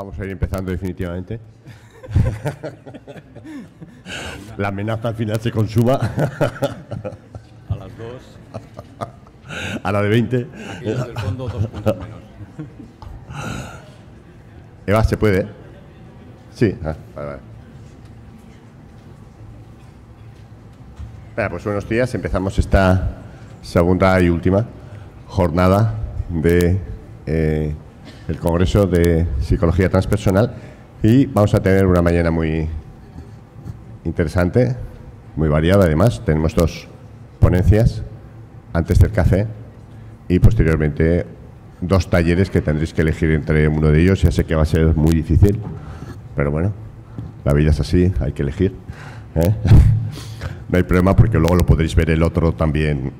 vamos a ir empezando definitivamente. La amenaza al final se consuma. A las 2. A la de 20. Aquellos del fondo, 2 puntos menos. Eva, ¿se puede? Sí. Vale. Pues buenos días. Empezamos esta segunda y última jornada de el Congreso de Psicología Transpersonal y vamos a tener una mañana muy interesante, muy variada además. Tenemos 2 ponencias antes del café y posteriormente 2 talleres que tendréis que elegir entre uno de ellos. Ya sé que va a ser muy difícil, pero bueno, la vida es así, hay que elegir, ¿eh? No hay problema porque luego lo podréis ver el otro también.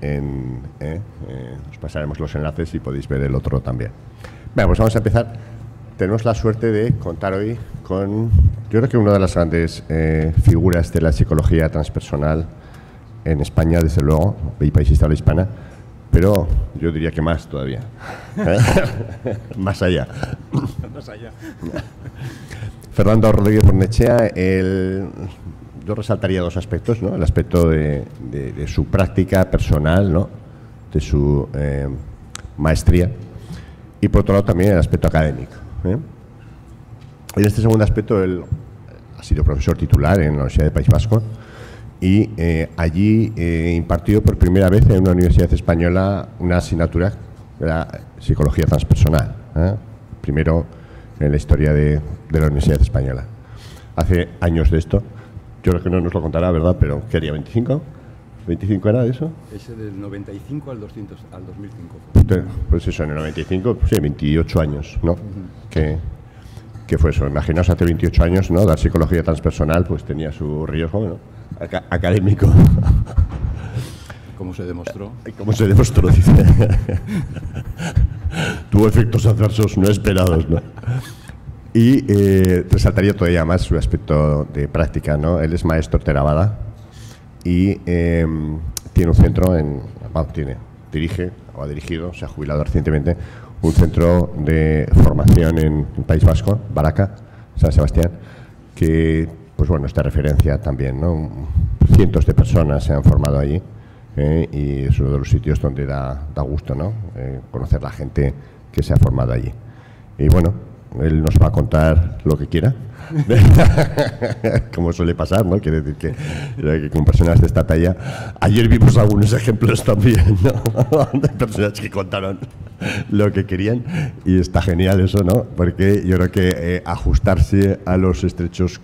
Os pasaremos los enlaces y podéis ver el otro también. Bueno, pues vamos a empezar. Tenemos la suerte de contar hoy con, yo creo que una de las grandes figuras de la psicología transpersonal en España, desde luego, y países de habla hispana, pero yo diría que más todavía. Más allá. Más allá. Fernando Rodríguez Bornechea, yo resaltaría 2 aspectos, ¿no? El aspecto de su práctica personal, ¿no? De su maestría, y por otro lado también el aspecto académico, ¿eh? En este segundo aspecto él ha sido profesor titular en la Universidad del País Vasco y allí impartió por primera vez en una universidad española una asignatura de la psicología transpersonal, ¿eh? Primero en la historia de la Universidad Española. Hace años de esto. Yo creo que no nos lo contará, ¿verdad? Pero ¿qué haría? ¿25? ¿25 era eso? Ese del 95 al 2005. Pues eso, en el 95, sí, 28 años, ¿no? ¿Qué fue eso? Imaginaos, hace 28 años, ¿no? Dar psicología transpersonal, pues tenía su riesgo, ¿no? Académico. ¿Cómo se demostró? ¿Cómo se demostró? Dice. Tuvo efectos adversos no esperados, ¿no? Y resaltaría todavía más su aspecto de práctica, ¿no? Él es maestro Theravada y tiene un centro dirige o ha dirigido, se ha jubilado recientemente, un centro de formación en el País Vasco, Baraca, San Sebastián, que, pues bueno, esta referencia también, ¿no? Cientos de personas se han formado allí y es uno de los sitios donde da gusto, ¿no? Conocer la gente que se ha formado allí. Y bueno, él nos va a contar lo que quiera, como suele pasar, ¿no? Quiere decir que con personas de esta talla, ayer vimos algunos ejemplos también, ¿no? De personas que contaron lo que querían y está genial eso, ¿no? Porque yo creo que ajustarse a los estrechos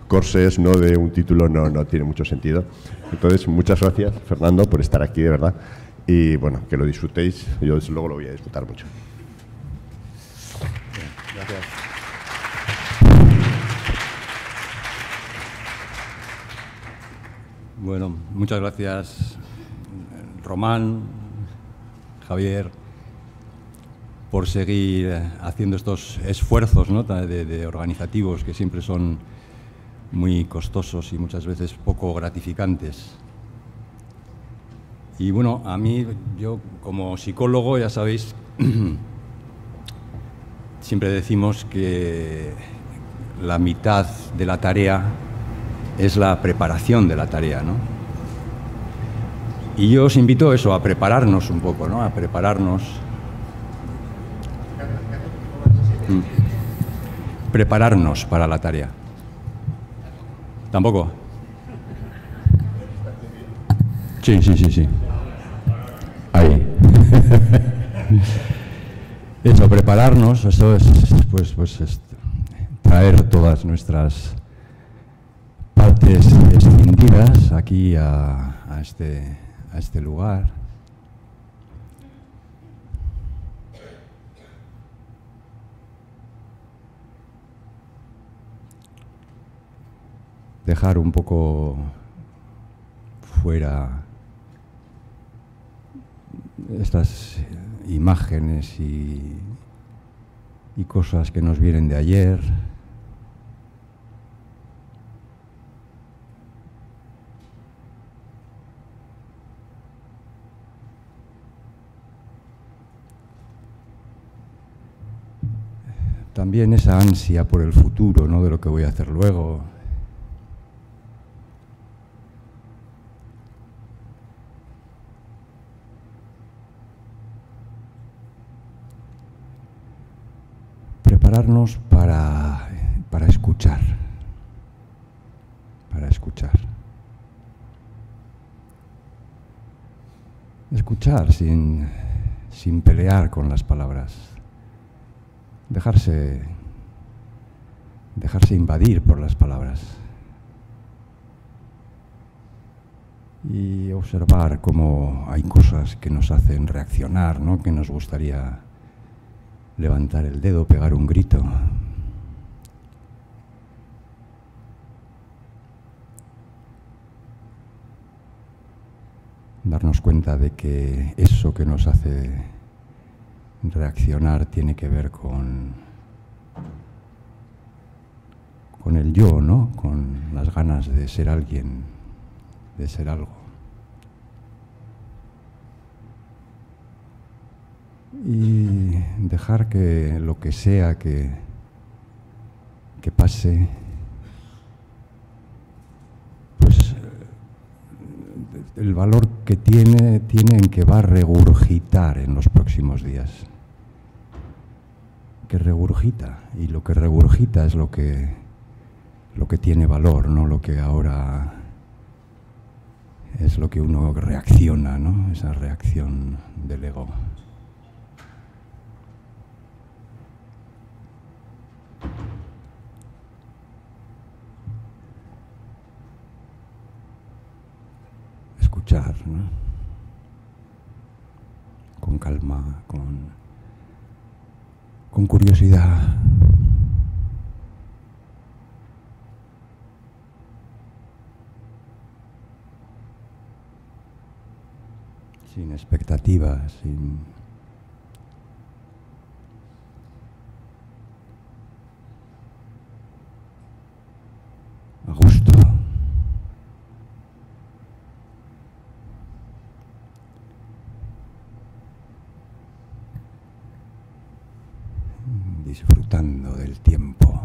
corsés, ¿no? De un título no tiene mucho sentido. Entonces, muchas gracias, Fernando, por estar aquí, de verdad, y bueno, que lo disfrutéis. Yo desde luego lo voy a disfrutar mucho. Gracias. Bueno, muchas gracias, Román, Javier, por seguir haciendo estos esfuerzos, ¿no? de organizativos que siempre son muy costosos y muchas veces poco gratificantes. Y bueno, a mí, yo como psicólogo, ya sabéis, siempre decimos que la mitad de la tarea es la preparación de la tarea, ¿no? Y yo os invito a eso, a prepararnos un poco, ¿no? A prepararnos. Prepararnos para la tarea. ¿Tampoco? Sí. Ahí. Eso, prepararnos, eso es pues traer todas nuestras partes escindidas aquí a este lugar. Dejar un poco fuera estas imágenes y cosas que nos vienen de ayer. también esa ansia por el futuro, ¿no? De lo que voy a hacer luego. Prepararnos para escuchar. Para escuchar. Escuchar sin pelear con las palabras. Dejarse invadir por las palabras. Y observar cómo hay cosas que nos hacen reaccionar, ¿no? Que nos gustaría levantar el dedo, pegar un grito. Darnos cuenta de que eso que nos hace reaccionar tiene que ver con el yo, ¿no? Con las ganas de ser alguien, de ser algo. Y dejar que lo que sea que pase, pues el valor que tiene en que va a regurgitar en los próximos días. Que regurgita, y lo que regurgita es lo que tiene valor, no lo que ahora es lo que uno reacciona, ¿no? Esa reacción del ego. Escuchar, ¿no? Con calma, con curiosidad. Sin expectativas, a gusto. Disfrutando del tiempo.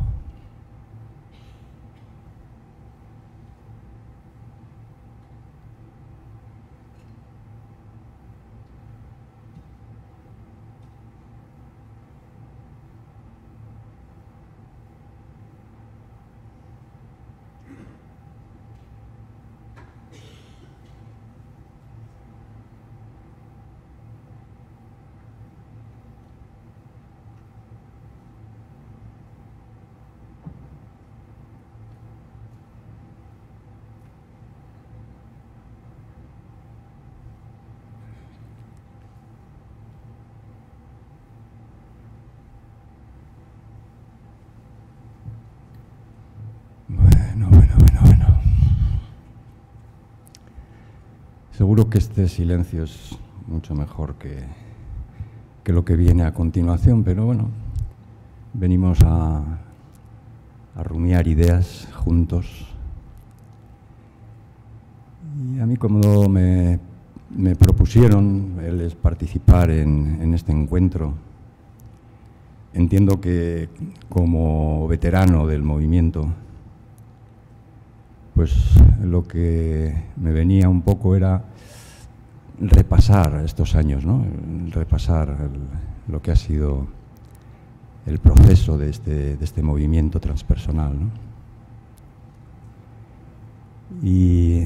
Bueno. Seguro que este silencio es mucho mejor que lo que viene a continuación, pero bueno, venimos a rumiar ideas juntos. Y a mí, como me propusieron el participar en este encuentro, entiendo que como veterano del movimiento, pues lo que me venía un poco era repasar estos años, ¿no? Repasar lo que ha sido el proceso de este movimiento transpersonal, ¿no? Y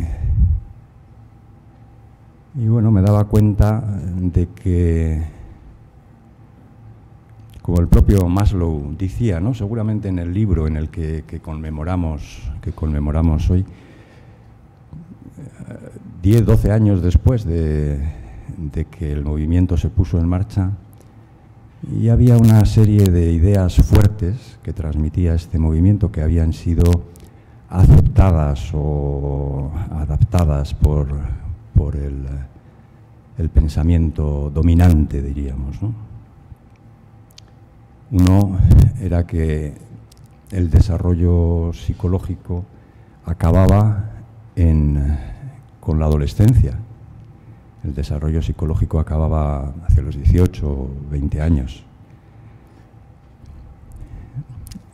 bueno, me daba cuenta de que, como el propio Maslow decía, ¿no? Seguramente en el libro en el que conmemoramos hoy, 10, 12 años después de que el movimiento se puso en marcha, y había una serie de ideas fuertes que transmitía este movimiento que habían sido aceptadas o adaptadas por el pensamiento dominante, diríamos, ¿no? Uno era que el desarrollo psicológico acababa con la adolescencia. El desarrollo psicológico acababa hacia los 18 o 20 años.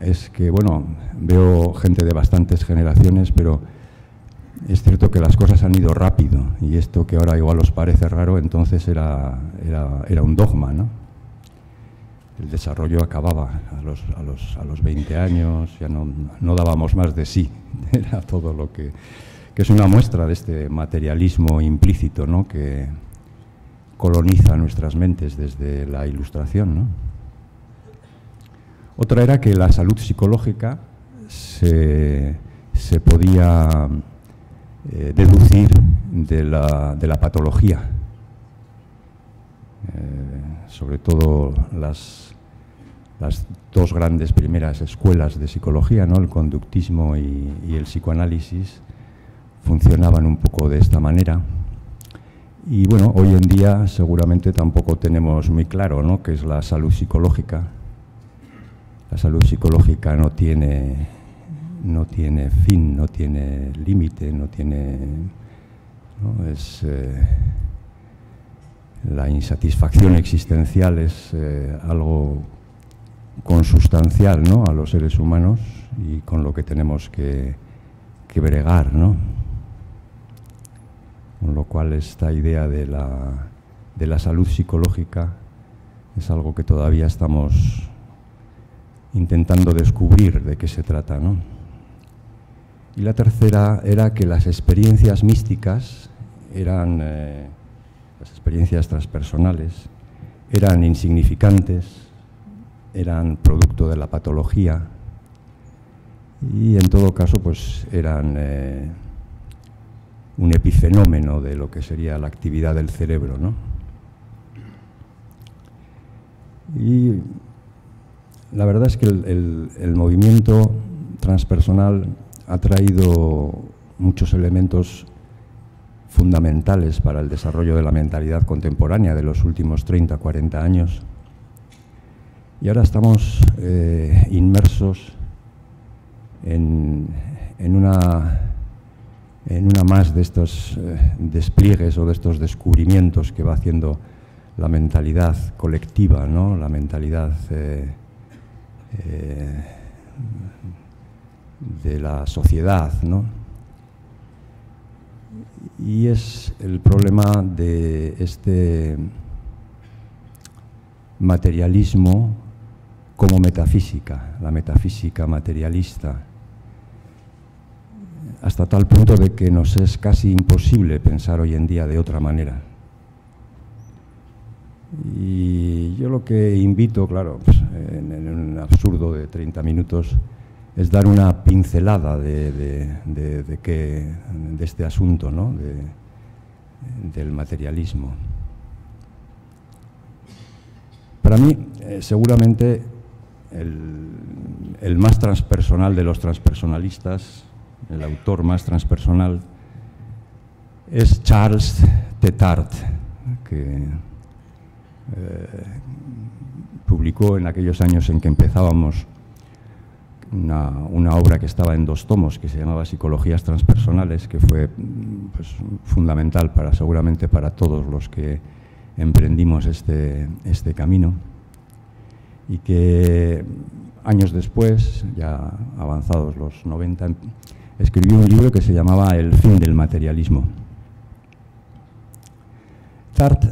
es que, bueno, veo gente de bastantes generaciones, pero es cierto que las cosas han ido rápido, y esto que ahora igual os parece raro, entonces era un dogma, ¿no? El desarrollo acababa a los 20 años, ya no dábamos más de sí, era todo lo que es una muestra de este materialismo implícito, ¿no?, que coloniza nuestras mentes desde la Ilustración, ¿no? Otra era que la salud psicológica se podía deducir de la patología, sobre todo las dos grandes primeras escuelas de psicología, ¿no?, el conductismo y el psicoanálisis, funcionaban un poco de esta manera. Y bueno, hoy en día seguramente tampoco tenemos muy claro, ¿no?, qué es la salud psicológica. La salud psicológica no tiene fin, no tiene límite, ¿no? Es la insatisfacción existencial es algo consustancial, ¿no?, a los seres humanos y con lo que tenemos que bregar, ¿no? Con lo cual esta idea de la salud psicológica es algo que todavía estamos intentando descubrir de qué se trata, ¿no? Y la tercera era que las experiencias místicas eran, las experiencias transpersonales, eran insignificantes, eran producto de la patología y en todo caso pues eran un epifenómeno de lo que sería la actividad del cerebro, ¿no? Y la verdad es que el movimiento transpersonal ha traído muchos elementos fundamentales para el desarrollo de la mentalidad contemporánea de los últimos 30, 40 años. Y ahora estamos inmersos en una más de estos despliegues o de estos descubrimientos que va haciendo la mentalidad colectiva, ¿no?, la mentalidad de la sociedad, ¿no? Y es el problema de este materialismo como metafísica, la metafísica materialista, hasta tal punto de que nos es casi imposible pensar hoy en día de otra manera. Y yo lo que invito, claro, pues, en un absurdo de 30 minutos, es dar una pincelada de este asunto, ¿no?, del materialismo. Para mí, seguramente, el más transpersonal de los transpersonalistas, el autor más transpersonal, es Charles Tetart, que publicó en aquellos años en que empezábamos una obra que estaba en 2 tomos, que se llamaba Psicologías Transpersonales, que fue pues, fundamental seguramente para todos los que emprendimos este camino, y que años después, ya avanzados los 90, escribió un libro que se llamaba El fin del materialismo. Tart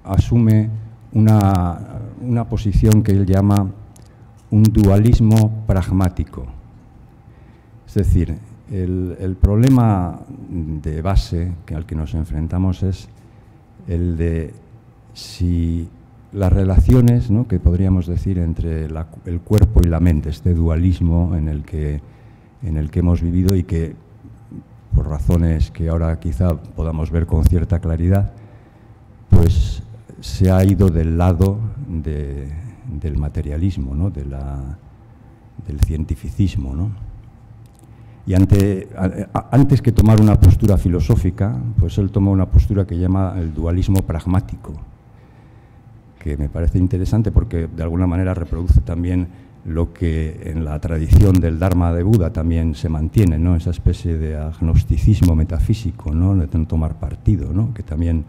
asume una posición que él llama un dualismo pragmático. Es decir, el problema de base al que nos enfrentamos es el de si las relaciones, ¿no?, que podríamos decir entre el cuerpo y la mente, este dualismo en el que hemos vivido y que, por razones que ahora quizá podamos ver con cierta claridad, pues se ha ido del lado del materialismo, ¿no?, del cientificismo, ¿no? Y antes que tomar una postura filosófica, pues él toma una postura que llama el dualismo pragmático, que me parece interesante porque de alguna manera reproduce también lo que en la tradición del Dharma de Buda también se mantiene, ¿no?, esa especie de agnosticismo metafísico, ¿no?, de no tomar partido, ¿no?, que también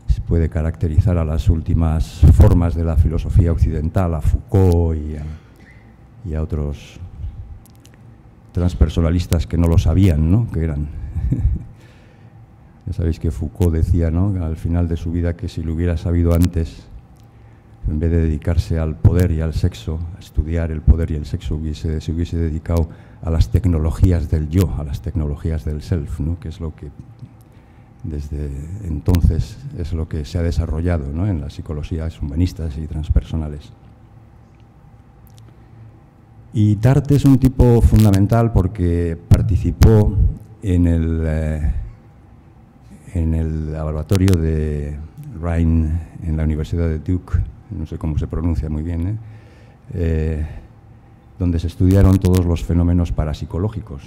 se puede caracterizar a las últimas formas de la filosofía occidental, a Foucault y a otros transpersonalistas que no lo sabían, ¿no?, que eran. Ya sabéis que Foucault decía, ¿no?, al final de su vida, que si lo hubiera sabido antes, en vez de dedicarse al poder y al sexo, a estudiar el poder y el sexo, se hubiese dedicado a las tecnologías del yo, a las tecnologías del self, ¿no?, que es lo que desde entonces es lo que se ha desarrollado, ¿no?, en las psicologías humanistas y transpersonales. Y Tarde es un tipo fundamental porque participó en el laboratorio de Rhine en la Universidad de Duke, no sé cómo se pronuncia muy bien, donde se estudiaron todos los fenómenos parapsicológicos.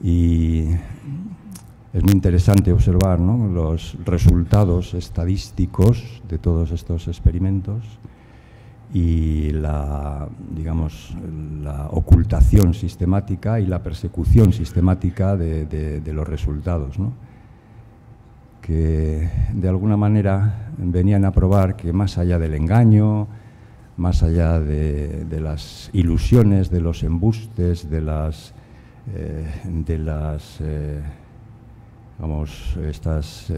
Y es muy interesante observar, ¿no?, los resultados estadísticos de todos estos experimentos y digamos, la ocultación sistemática y la persecución sistemática de los resultados, ¿no?, que de alguna manera venían a probar que más allá del engaño, más allá de las ilusiones, de los embustes, vamos, estas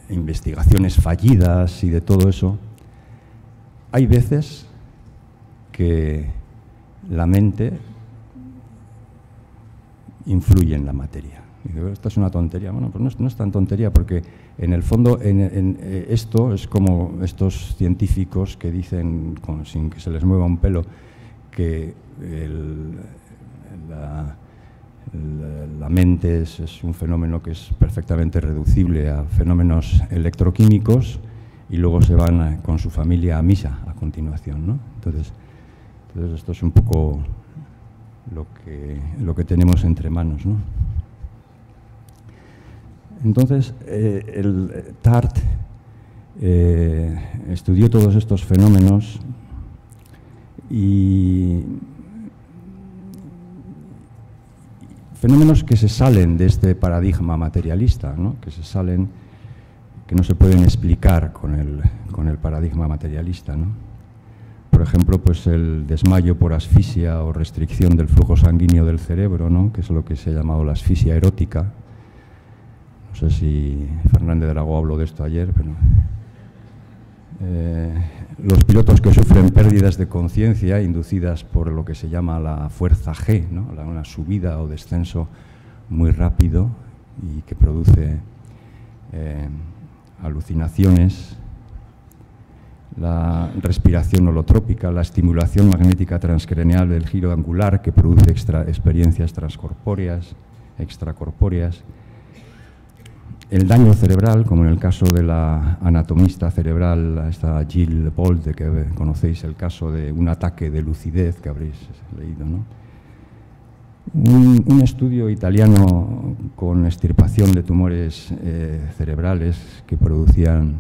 investigaciones fallidas y de todo eso, hay veces que la mente influye en la materia. Esta es una tontería. Bueno, pues no es tan tontería, porque en el fondo esto es como estos científicos que dicen, sin que se les mueva un pelo, que la mente es un fenómeno que es perfectamente reducible a fenómenos electroquímicos, y luego se van con su familia a misa a continuación, ¿no? Entonces esto es un poco lo que tenemos entre manos, ¿no? Entonces, el Tarde estudió todos estos fenómenos y fenómenos que se salen de este paradigma materialista, ¿no?, que no se pueden explicar con el paradigma materialista, ¿no? Por ejemplo, pues el desmayo por asfixia o restricción del flujo sanguíneo del cerebro, ¿no?, que es lo que se ha llamado la asfixia erótica. No sé si Fernández de Aragó habló de esto ayer, pero los pilotos que sufren pérdidas de conciencia inducidas por lo que se llama la fuerza G, ¿no?, una subida o descenso muy rápido y que produce alucinaciones, la respiración holotrópica, la estimulación magnética transcraneal del giro angular, que produce experiencias extracorpóreas, el daño cerebral, como en el caso de la anatomista cerebral, esta Jill Bolte, de que conocéis el caso de un ataque de lucidez que habréis leído, ¿no? Un estudio italiano con extirpación de tumores cerebrales que producían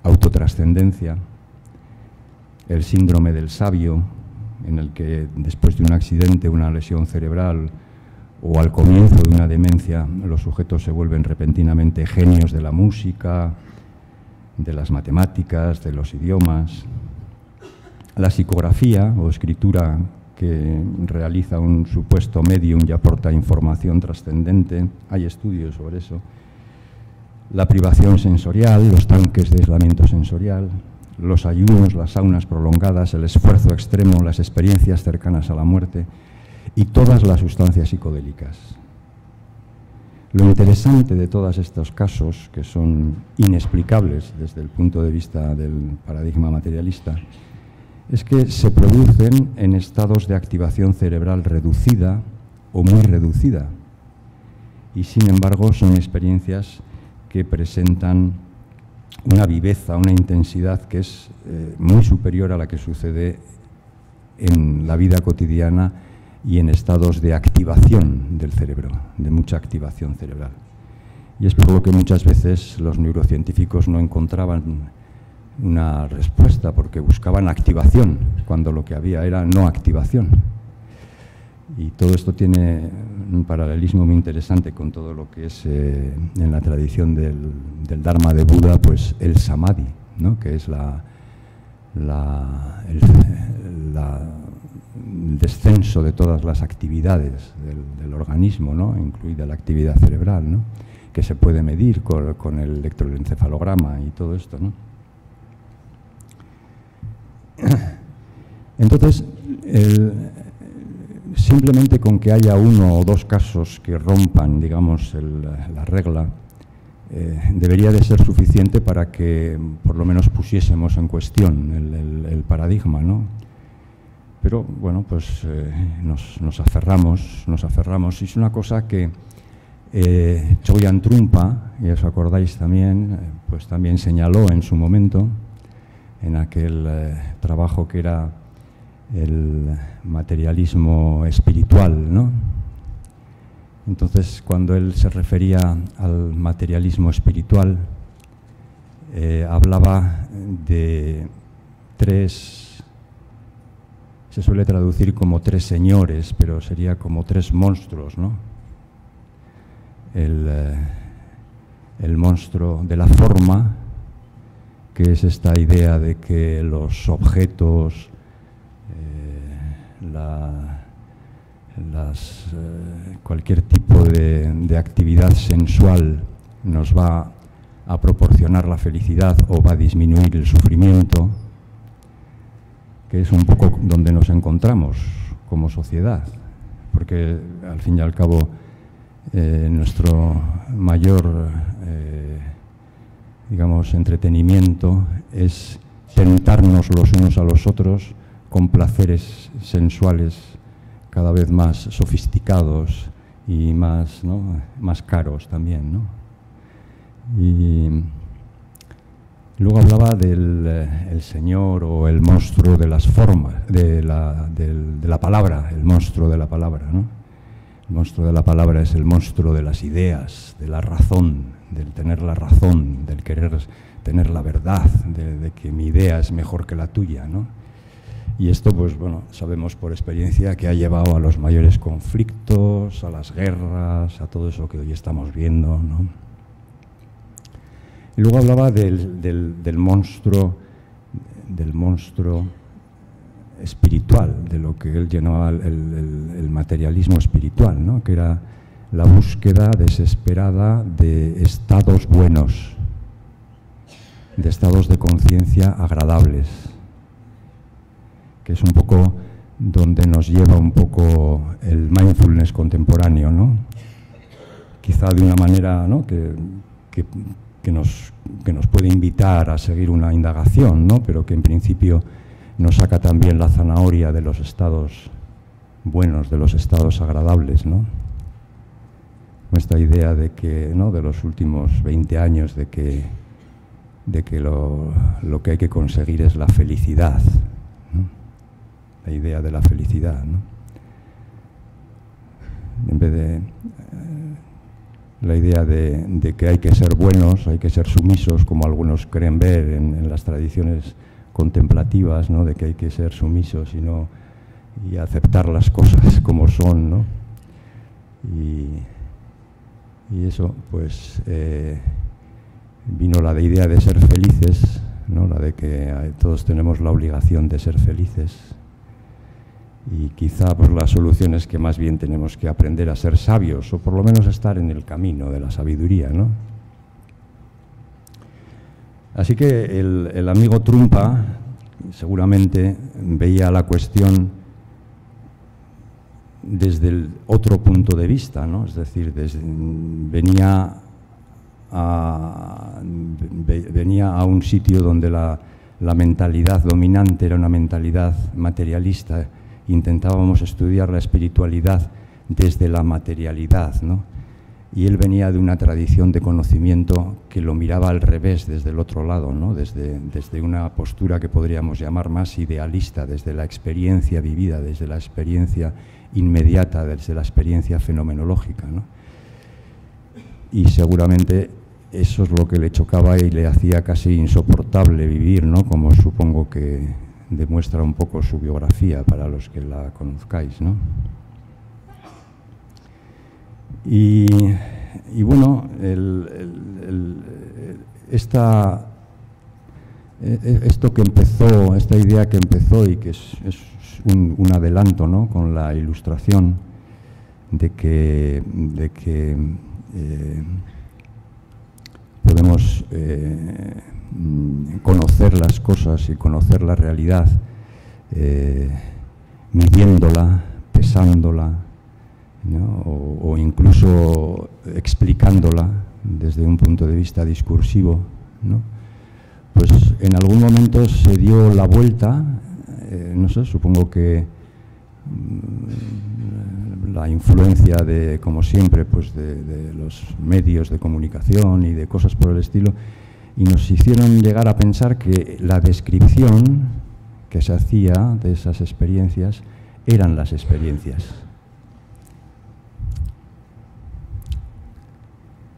autotrascendencia, el síndrome del sabio, en el que después de un accidente, una lesión cerebral o al comienzo de una demencia, los sujetos se vuelven repentinamente genios de la música, de las matemáticas, de los idiomas. La psicografía o escritura que realiza un supuesto medium y aporta información trascendente, hay estudios sobre eso. La privación sensorial, los tanques de aislamiento sensorial, los ayunos, las saunas prolongadas, el esfuerzo extremo, las experiencias cercanas a la muerte y todas las sustancias psicodélicas. Lo interesante de todos estos casos, que son inexplicables desde el punto de vista del paradigma materialista, es que se producen en estados de activación cerebral reducida o muy reducida, y sin embargo son experiencias que presentan una viveza, una intensidad que es muy superior a la que sucede en la vida cotidiana y en estados de activación del cerebro, de mucha activación cerebral. Y es por lo que muchas veces los neurocientíficos no encontraban una respuesta, porque buscaban activación, cuando lo que había era no activación. Y todo esto tiene un paralelismo muy interesante con todo lo que es en la tradición del Dharma de Buda, pues el samadhi, ¿no? Que es el descenso de todas las actividades del organismo, ¿no? Incluida la actividad cerebral, ¿no? Que se puede medir con el electroencefalograma y todo esto, ¿no? Entonces, simplemente con que haya uno o dos casos que rompan, digamos, la regla, debería de ser suficiente para que por lo menos pusiésemos en cuestión el paradigma, ¿no? Pero, bueno, pues nos aferramos, y es una cosa que Chogyam Trungpa, y os acordáis también, pues también señaló en su momento, en aquel trabajo que era el materialismo espiritual, ¿no? Entonces, cuando él se refería al materialismo espiritual, hablaba de tres, se suele traducir como tres señores, pero sería como tres monstruos, ¿no? El monstruo de la forma, que es esta idea de que los objetos, cualquier tipo de actividad sensual nos va a proporcionar la felicidad o va a disminuir el sufrimiento, que es un poco donde nos encontramos como sociedad, porque al fin y al cabo nuestro mayor digamos, entretenimiento es tentarnos los unos a los otros con placeres sensuales cada vez más sofisticados y más, ¿no?, más caros también, ¿no? Y luego hablaba del el señor o el monstruo de las formas, de la palabra, el monstruo de la palabra, ¿no? El monstruo de la palabra es el monstruo de las ideas, de la razón, del tener la razón, del querer tener la verdad, de que mi idea es mejor que la tuya, ¿no? Y esto, pues bueno, sabemos por experiencia que ha llevado a los mayores conflictos, a las guerras, a todo eso que hoy estamos viendo, ¿no? Y luego hablaba del monstruo espiritual, de lo que él llamaba el materialismo espiritual, ¿no? Que era la búsqueda desesperada de estados buenos, de estados de conciencia agradables, que es un poco donde nos lleva un poco el mindfulness contemporáneo, ¿no? Quizá de una manera, ¿no?, que nos puede invitar a seguir una indagación, ¿no?, pero que en principio nos saca también la zanahoria de los estados buenos, de los estados agradables, ¿no? Esta idea de que, ¿no?, de los últimos 20 años, de que lo que hay que conseguir es la felicidad, ¿no? La idea de la felicidad, ¿no? En vez de la idea de que hay que ser buenos, hay que ser sumisos, como algunos creen ver en las tradiciones contemplativas, ¿no?, de que hay que ser sumisos y aceptar las cosas como son, ¿no? Y eso, pues, vino la idea de ser felices, ¿no?, la de que todos tenemos la obligación de ser felices. Y quizá pues la solución es que más bien tenemos que aprender a ser sabios, o por lo menos estar en el camino de la sabiduría, ¿no? Así que el amigo Trungpa seguramente veía la cuestión desde el otro punto de vista, ¿no? Es decir, venía a un sitio donde la mentalidad dominante era una mentalidad materialista. Intentábamos estudiar la espiritualidad desde la materialidad, ¿no? Y él venía de una tradición de conocimiento que lo miraba al revés, desde el otro lado, ¿no? Desde una postura que podríamos llamar más idealista, desde la experiencia vivida, desde la experiencia inmediata, desde la experiencia fenomenológica, ¿no? Y seguramente eso es lo que le chocaba y le hacía casi insoportable vivir, ¿no?, como supongo que demuestra un poco su biografía para los que la conozcáis, ¿no? Y bueno, esto que empezó, esta idea que empezó y que es un adelanto, ¿no?, con la Ilustración, de que podemos conocer las cosas y conocer la realidad midiéndola, pesándola, ¿no?, o incluso explicándola desde un punto de vista discursivo, ¿no? Pues en algún momento se dio la vuelta, no sé, supongo que la influencia de, como siempre, pues de los medios de comunicación y de cosas por el estilo, y nos hicieron llegar a pensar que la descripción que se hacía de esas experiencias eran las experiencias.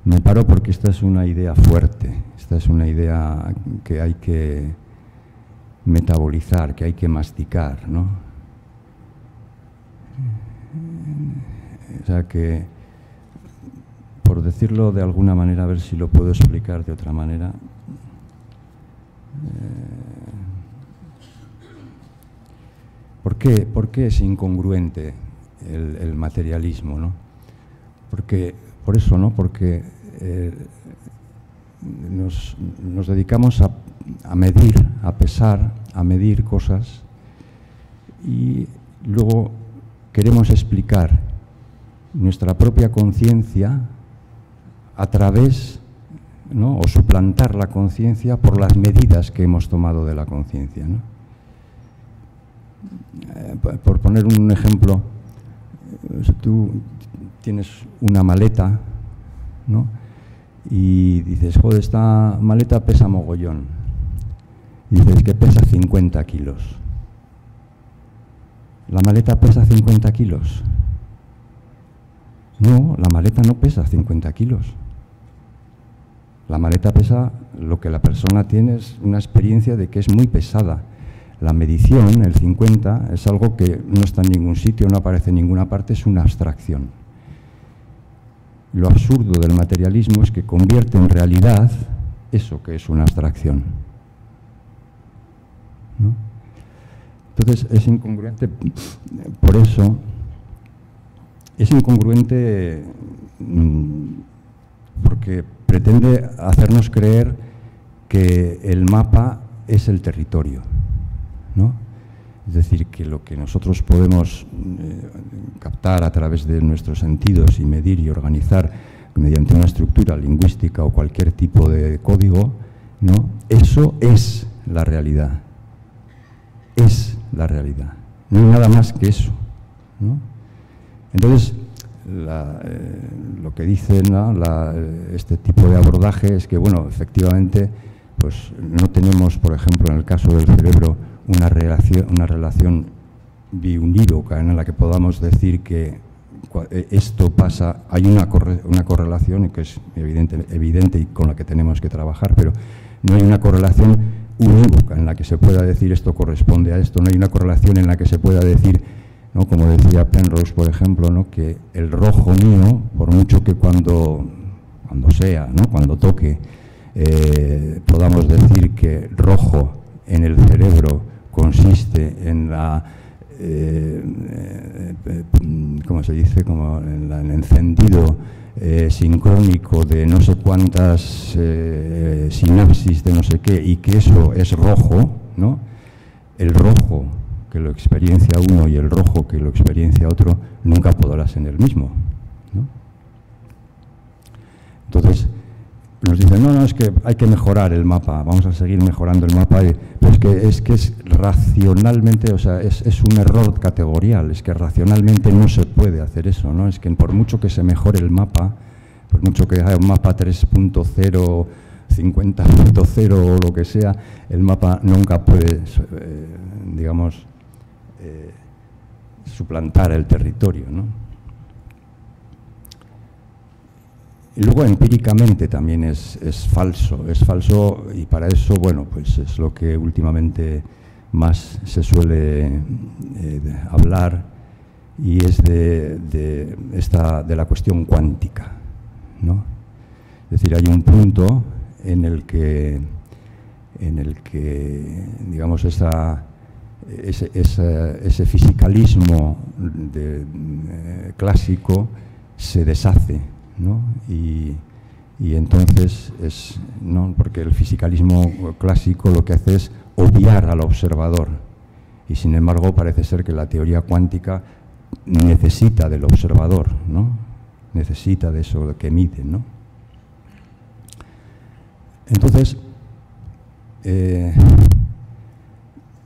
Me paro porque esta es una idea fuerte, esta es una idea que hay que metabolizar, que hay que masticar, ¿no? O sea que, por decirlo de alguna manera, a ver si lo puedo explicar de otra manera. ¿Por qué es incongruente el materialismo, ¿no? Por eso, ¿no? Porque nos dedicamos a medir, a pesar, a medir cosas, y luego queremos explicar nuestra propia conciencia a través, ¿no?, o suplantar la conciencia por las medidas que hemos tomado de la conciencia, ¿no? Por poner un ejemplo, tú tienes una maleta, ¿no?, y dices, joder, esta maleta pesa mogollón. Y dices que pesa 50 kilos. ¿La maleta pesa 50 kilos? No, la maleta no pesa 50 kilos. La maleta pesa lo que la persona tiene, es una experiencia de que es muy pesada. La medición, el 50, es algo que no está en ningún sitio, no aparece en ninguna parte, es una abstracción. Lo absurdo del materialismo es que convierte en realidad eso que es una abstracción, ¿no? Entonces es incongruente, por eso es incongruente porque pretende hacernos creer que el mapa es el territorio, ¿no? Es decir, que lo que nosotros podemos captar a través de nuestros sentidos y medir y organizar mediante una estructura lingüística o cualquier tipo de código, ¿no?, eso es la realidad. Es la realidad. No hay nada más que eso, ¿no? Entonces, lo que dice, ¿no?, este tipo de abordaje es que, bueno, efectivamente, pues no tenemos, por ejemplo, en el caso del cerebro, una relación biunívoca en la que podamos decir que esto pasa, hay una correlación que es evidente y con la que tenemos que trabajar, pero no hay una correlación unívoca en la que se pueda decir esto corresponde a esto, no hay una correlación en la que se pueda decir, ¿no?, como decía Penrose, por ejemplo, ¿no?, que el rojo mío, por mucho que cuando sea, ¿no?, cuando toque, podamos decir que rojo en el cerebro consiste en la, ¿cómo se dice?, como en el encendido sincrónico de no sé cuántas sinapsis de no sé qué, y que eso es rojo, ¿no? El rojo que lo experiencia uno y el rojo que lo experiencia otro nunca podrá ser el mismo, ¿no? Entonces nos dicen, no, es que hay que mejorar el mapa, vamos a seguir mejorando el mapa, pero es que es racionalmente, o sea, es un error categorial, es que racionalmente no se puede hacer eso, ¿no? Es que por mucho que se mejore el mapa, por mucho que haya un mapa 3.0, 50.0 o lo que sea, el mapa nunca puede, digamos, suplantar el territorio, ¿no? Y luego empíricamente también es falso, y para eso, bueno, pues es lo que últimamente más se suele hablar, y es de la cuestión cuántica, ¿no? Es decir, hay un punto en el que digamos, ese fisicalismo clásico se deshace, ¿no? Y entonces ¿no? Porque el fisicalismo clásico lo que hace es obviar al observador, y sin embargo parece ser que la teoría cuántica necesita del observador, ¿no? Necesita de eso que mide, ¿no? Entonces,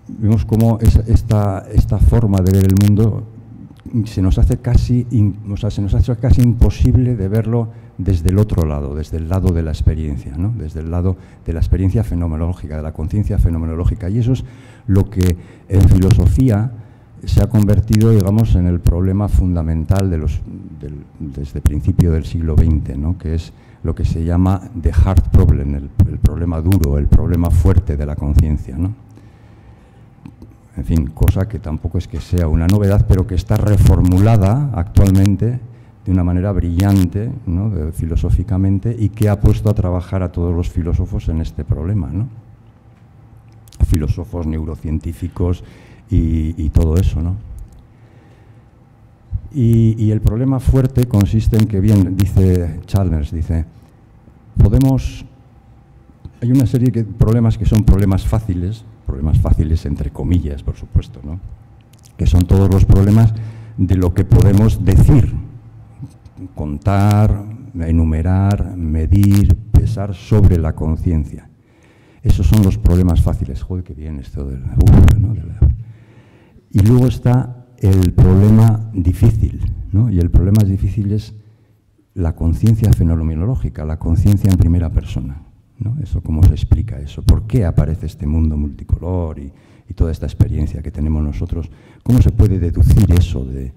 vemos cómo esta forma de ver el mundo se nos hace casi imposible de verlo desde el otro lado, desde el lado de la experiencia, ¿no? Desde el lado de la experiencia fenomenológica, de la conciencia fenomenológica. Y eso es lo que en filosofía se ha convertido, digamos, en el problema fundamental desde el principio del siglo XX, ¿no? Que es lo que se llama the hard problem, el problema duro, el problema fuerte de la conciencia, ¿no? En fin, cosa que tampoco es que sea una novedad, pero que está reformulada actualmente de una manera brillante, ¿no? Filosóficamente, y que ha puesto a trabajar a todos los filósofos en este problema, ¿no? Filósofos, neurocientíficos y todo eso, ¿no? Y el problema fuerte consiste en que, bien, dice Chalmers, hay una serie de problemas que son problemas fáciles entre comillas, por supuesto, ¿no? Que son todos los problemas de lo que podemos decir, contar, enumerar, medir, pesar sobre la conciencia. Esos son los problemas fáciles. Joder, qué bien esto de la... ¿no? Y luego está el problema difícil, ¿no? Y el problema difícil es la conciencia fenomenológica, la conciencia en primera persona, ¿no? Eso, ¿cómo se explica eso? ¿Por qué aparece este mundo multicolor y toda esta experiencia que tenemos nosotros? ¿Cómo se puede deducir eso de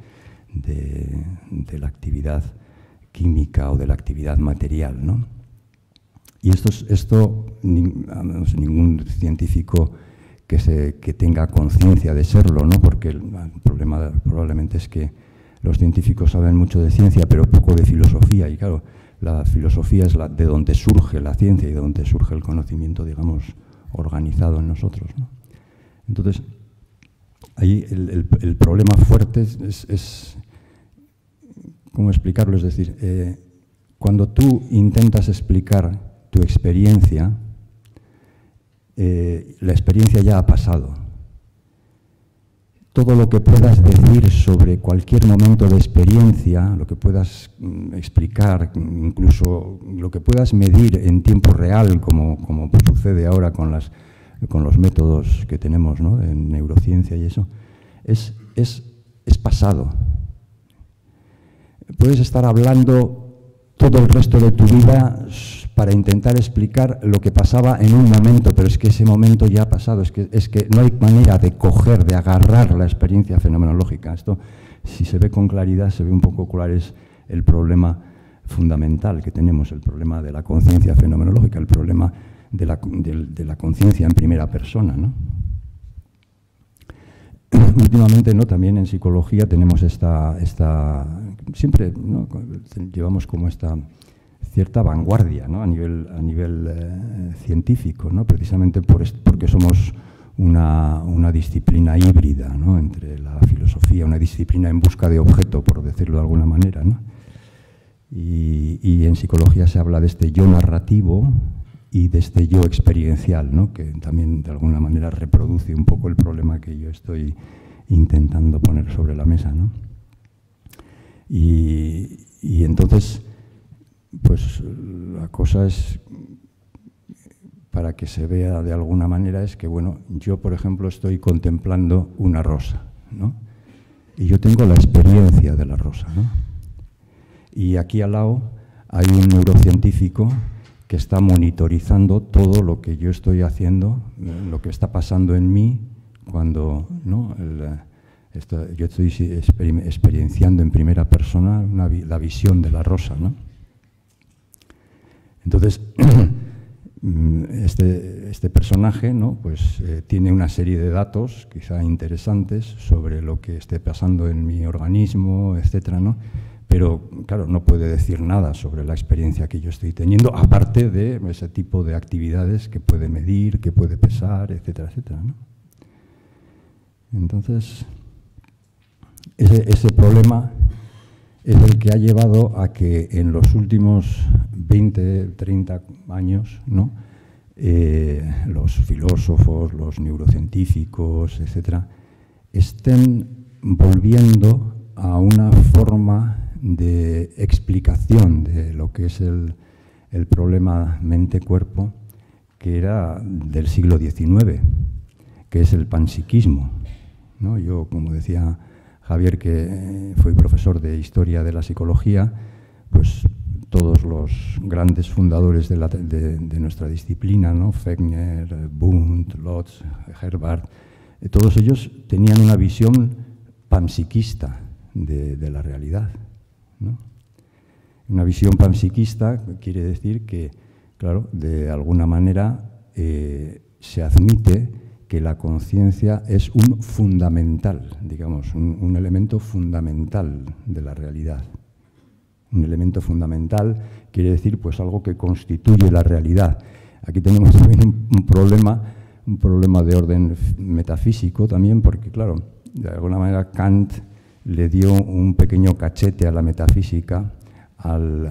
la actividad química o de la actividad material, ¿no? Y ningún científico que tenga conciencia de serlo, ¿no? Porque el problema probablemente es que los científicos saben mucho de ciencia, pero poco de filosofía, y claro, la filosofía es de donde surge la ciencia y de donde surge el conocimiento, digamos, organizado en nosotros, ¿no? Entonces, ahí el problema fuerte es ¿cómo explicarlo? Es decir, cuando tú intentas explicar tu experiencia, la experiencia ya ha pasado. Todo lo que puedas decir sobre cualquier momento de experiencia, lo que puedas explicar, incluso lo que puedas medir en tiempo real, como sucede ahora con los métodos que tenemos, ¿no? En neurociencia y eso, es pasado. Puedes estar hablando todo el resto de tu vida para intentar explicar lo que pasaba en un momento, pero es que ese momento ya ha pasado, es que no hay manera de coger, de agarrar la experiencia fenomenológica. Esto, si se ve con claridad, se ve un poco cuál es el problema fundamental que tenemos, el problema de la conciencia fenomenológica, el problema de la conciencia en primera persona, ¿no? Últimamente, ¿no? También en psicología tenemos siempre, ¿no? Llevamos como esta cierta vanguardia, ¿no? a nivel científico, ¿no? Precisamente porque somos una disciplina híbrida, ¿no? Entre la filosofía, una disciplina en busca de objeto, por decirlo de alguna manera, ¿no? Y en psicología se habla de este yo narrativo y de este yo experiencial, ¿no? Que también de alguna manera reproduce un poco el problema que yo estoy intentando poner sobre la mesa, ¿no? Y entonces, pues la cosa es, para que se vea de alguna manera, es que, bueno, yo, por ejemplo, estoy contemplando una rosa, ¿no? Y yo tengo la experiencia de la rosa, ¿no? Y aquí al lado hay un neurocientífico que está monitorizando todo lo que yo estoy haciendo, lo que está pasando en mí cuando, ¿no? Yo estoy experienciando en primera persona la visión de la rosa, ¿no? Entonces, Este personaje, ¿no? Pues, tiene una serie de datos quizá interesantes sobre lo que esté pasando en mi organismo, etcétera, ¿no? Pero, claro, no puede decir nada sobre la experiencia que yo estoy teniendo, aparte de ese tipo de actividades que puede medir, que puede pesar, etcétera, etcétera, ¿no? Entonces, ese problema es el que ha llevado a que en los últimos 20, 30 años, ¿no? Los filósofos, los neurocientíficos, etcétera, estén volviendo a una forma de explicación de lo que es el problema mente-cuerpo, que era del siglo XIX, que es el panpsiquismo, ¿no? Yo, como decía Javier, que fue profesor de Historia de la Psicología, pues todos los grandes fundadores de nuestra disciplina, ¿no? Fechner, Wundt, Lotz, Herbart, todos ellos tenían una visión panpsiquista de la realidad, ¿no? Una visión panpsiquista quiere decir que, claro, de alguna manera se admite que la conciencia es un fundamental, digamos, un elemento fundamental de la realidad. Un elemento fundamental quiere decir, pues, algo que constituye la realidad. Aquí tenemos también un problema de orden metafísico también, porque, claro, de alguna manera Kant le dio un pequeño cachete a la metafísica al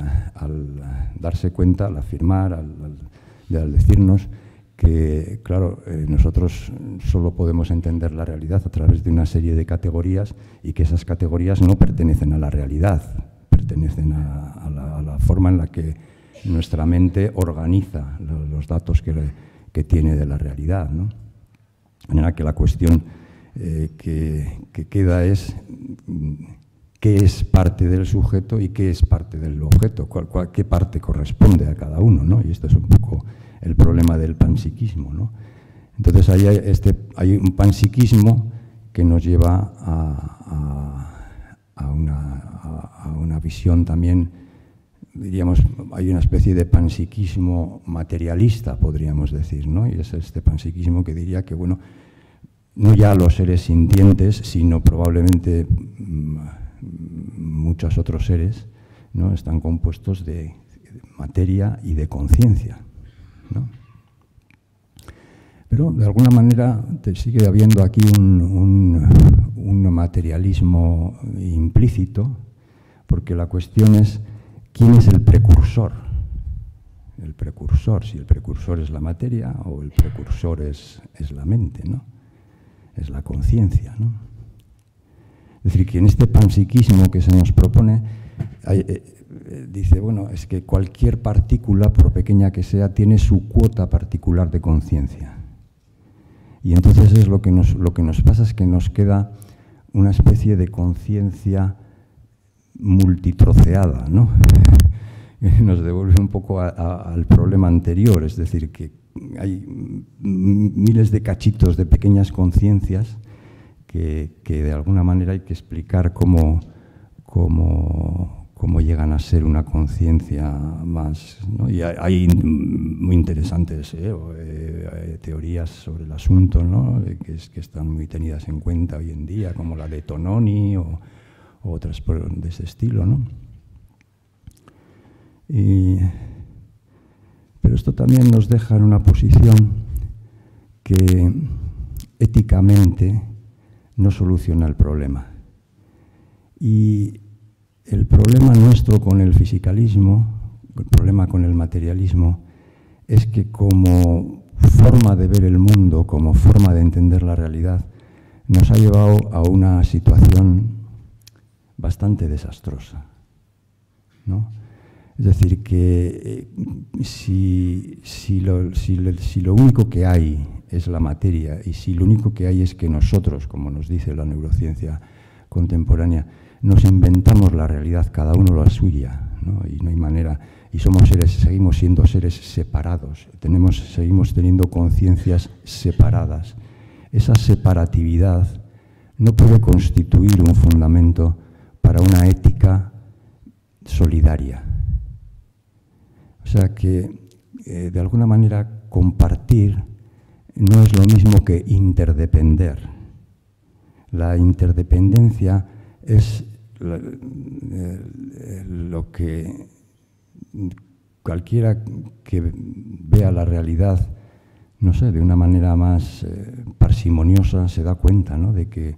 darse cuenta, al afirmar, al decirnos que, claro, nosotros solo podemos entender la realidad a través de una serie de categorías y que esas categorías no pertenecen a la realidad, pertenecen a la forma en la que nuestra mente organiza los datos que tiene de la realidad, ¿no? De manera que la cuestión que queda es qué es parte del sujeto y qué es parte del objeto, qué parte corresponde a cada uno, ¿no? Y esto es un poco el problema del panpsiquismo, ¿no? Entonces hay un panpsiquismo que nos lleva a una visión también, diríamos, hay una especie de panpsiquismo materialista, podríamos decir, ¿no? Y es este panpsiquismo que diría que, bueno, no ya los seres sintientes, sino probablemente muchos otros seres, ¿no? Están compuestos de materia y de conciencia, ¿no? Pero de alguna manera sigue habiendo aquí un materialismo implícito, porque la cuestión es quién es el precursor. El precursor, si el precursor es la materia o el precursor es la mente, ¿no? Es la conciencia, ¿no? Es decir, que en este panpsiquismo que se nos propone, dice, bueno, es que cualquier partícula, por pequeña que sea, tiene su cuota particular de conciencia. Y entonces es lo que nos pasa es que nos queda una especie de conciencia multitroceada, ¿no? Nos devuelve un poco al problema anterior, es decir, que hay miles de cachitos de pequeñas conciencias que de alguna manera hay que explicar cómo llegan a ser una conciencia más, ¿no? Y hay muy interesantes teorías sobre el asunto, ¿no? que están muy tenidas en cuenta hoy en día, como la de Tononi o otras de ese estilo, ¿no? Pero esto también nos deja en una posición que éticamente no soluciona el problema. Y el problema nuestro con el fisicalismo, el problema con el materialismo, es que como forma de ver el mundo, como forma de entender la realidad, nos ha llevado a una situación bastante desastrosa, ¿no? Es decir, que si lo único que hay es la materia y si lo único que hay es que nosotros, como nos dice la neurociencia contemporánea, nos inventamos la realidad, cada uno la suya, ¿no? Y no hay manera, y seguimos siendo seres separados, seguimos teniendo conciencias separadas. Esa separatividad no puede constituir un fundamento para una ética solidaria. O sea que de alguna manera, compartir no es lo mismo que interdepender. La interdependencia es lo que cualquiera que vea la realidad, no sé, de una manera más parsimoniosa se da cuenta, ¿no?, de que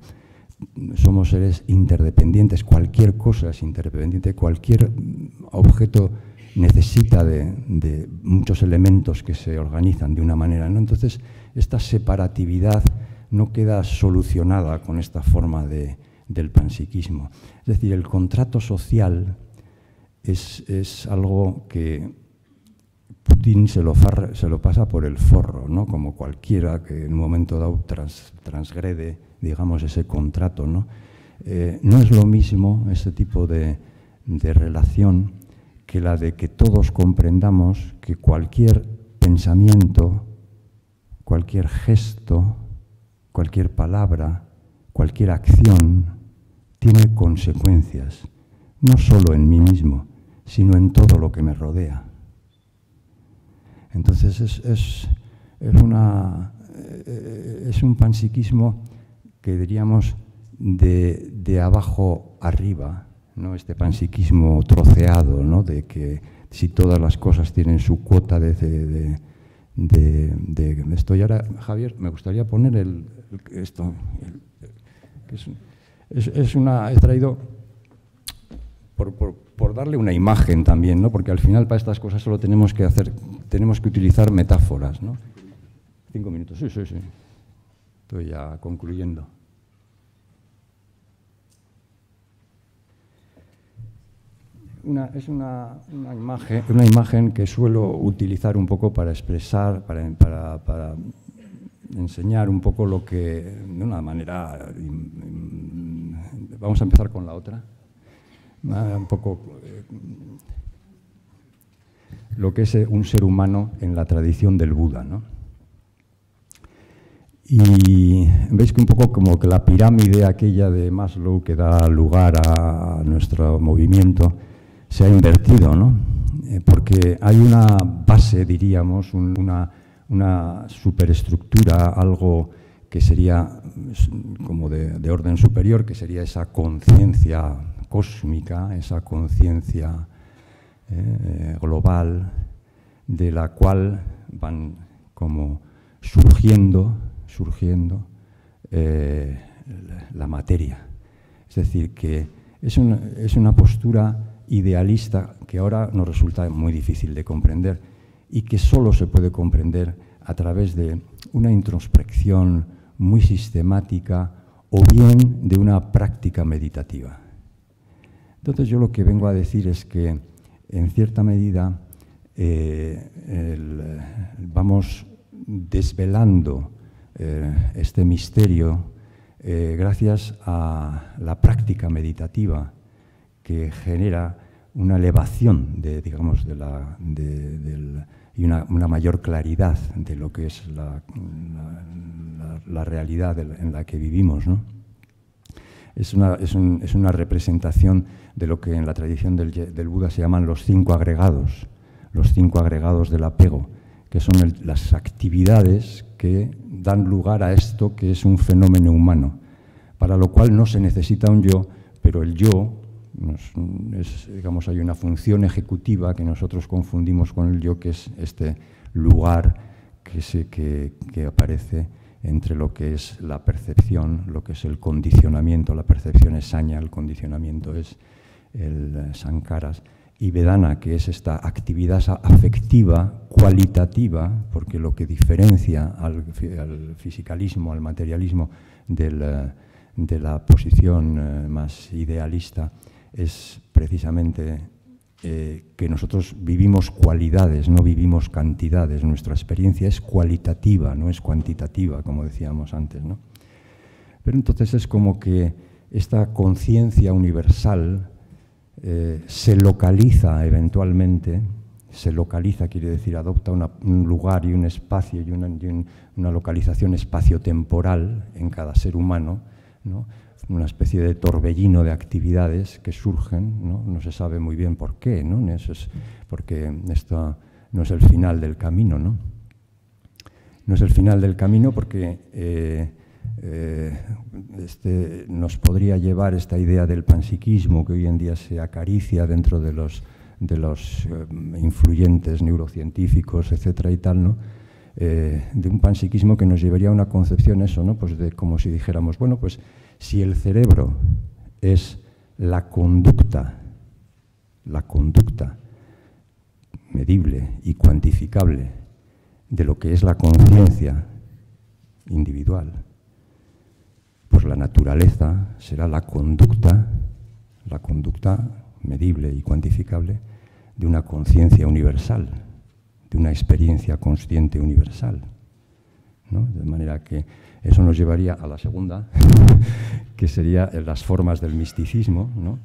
somos seres interdependientes, cualquier cosa es interdependiente, cualquier objeto necesita de muchos elementos que se organizan de una manera, ¿no? Entonces, esta separatividad no queda solucionada con esta forma del panpsiquismo. Es decir, el contrato social es algo que Putin se lo pasa por el forro, ¿no?, como cualquiera que en un momento dado transgrede, digamos, ese contrato, ¿no? No es lo mismo ese tipo de relación que la de que todos comprendamos que cualquier pensamiento, cualquier gesto, cualquier palabra, cualquier acción tiene consecuencias, no solo en mí mismo, sino en todo lo que me rodea. Entonces es un panpsiquismo que diríamos de abajo arriba, ¿no? Este panpsiquismo troceado, ¿no?, de que si todas las cosas tienen su cuota de esto. Y ahora, Javier, me gustaría poner esto. He traído por darle una imagen también, ¿no?, porque al final para estas cosas solo tenemos que utilizar metáforas, ¿no? 5 minutos, sí. Estoy ya concluyendo. Es una imagen que suelo utilizar un poco para expresar, para enseñar un poco lo que, de una manera... Vamos a empezar con la otra. Un poco lo que es un ser humano en la tradición del Buda, ¿no? Y veis que un poco como que la pirámide aquella de Maslow que da lugar a nuestro movimiento se ha invertido, ¿no? Porque hay una base, diríamos, una superestructura, algo que sería como de orden superior, que sería esa conciencia cósmica, esa conciencia global, de la cual van como surgiendo la materia. Es decir, que es una postura idealista que ahora nos resulta muy difícil de comprender y que solo se puede comprender a través de una introspección muy sistemática o bien de una práctica meditativa. Entonces yo lo que vengo a decir es que en cierta medida vamos desvelando este misterio gracias a la práctica meditativa que genera una elevación digamos, y una mayor claridad de lo que es la realidad en la que vivimos, ¿no? Es una representación de lo que en la tradición del Buda se llaman los 5 agregados del apego, que son las actividades que dan lugar a esto que es un fenómeno humano, para lo cual no se necesita un yo, pero el yo, digamos, hay una función ejecutiva que nosotros confundimos con el yo, que es este lugar que aparece entre lo que es la percepción, lo que es el condicionamiento. La percepción es saña, el condicionamiento es el sankaras, y vedana, que es esta actividad afectiva, cualitativa, porque lo que diferencia al fisicalismo, al materialismo de la posición más idealista es precisamente que nosotros vivimos cualidades, no vivimos cantidades. Nuestra experiencia es cualitativa, no es cuantitativa, como decíamos antes, ¿no? Pero entonces es como que esta conciencia universal se localiza eventualmente, quiere decir, adopta un lugar y un espacio y una localización espaciotemporal en cada ser humano, ¿no? Una especie de torbellino de actividades que surgen, ¿no? No se sabe muy bien por qué, ¿no? Eso es porque no es el final del camino, ¿no? No es el final del camino porque nos podría llevar esta idea del panpsiquismo que hoy en día se acaricia dentro de los influyentes neurocientíficos, etcétera y tal, ¿no? De un panpsiquismo que nos llevaría a una concepción eso, ¿no? Pues de como si dijéramos, bueno, pues si el cerebro es la conducta medible y cuantificable de lo que es la conciencia individual, pues la naturaleza será la conducta medible y cuantificable de una conciencia universal, de una experiencia consciente universal, ¿no? De manera que eso nos llevaría a la segunda, que sería las formas del misticismo, ¿no?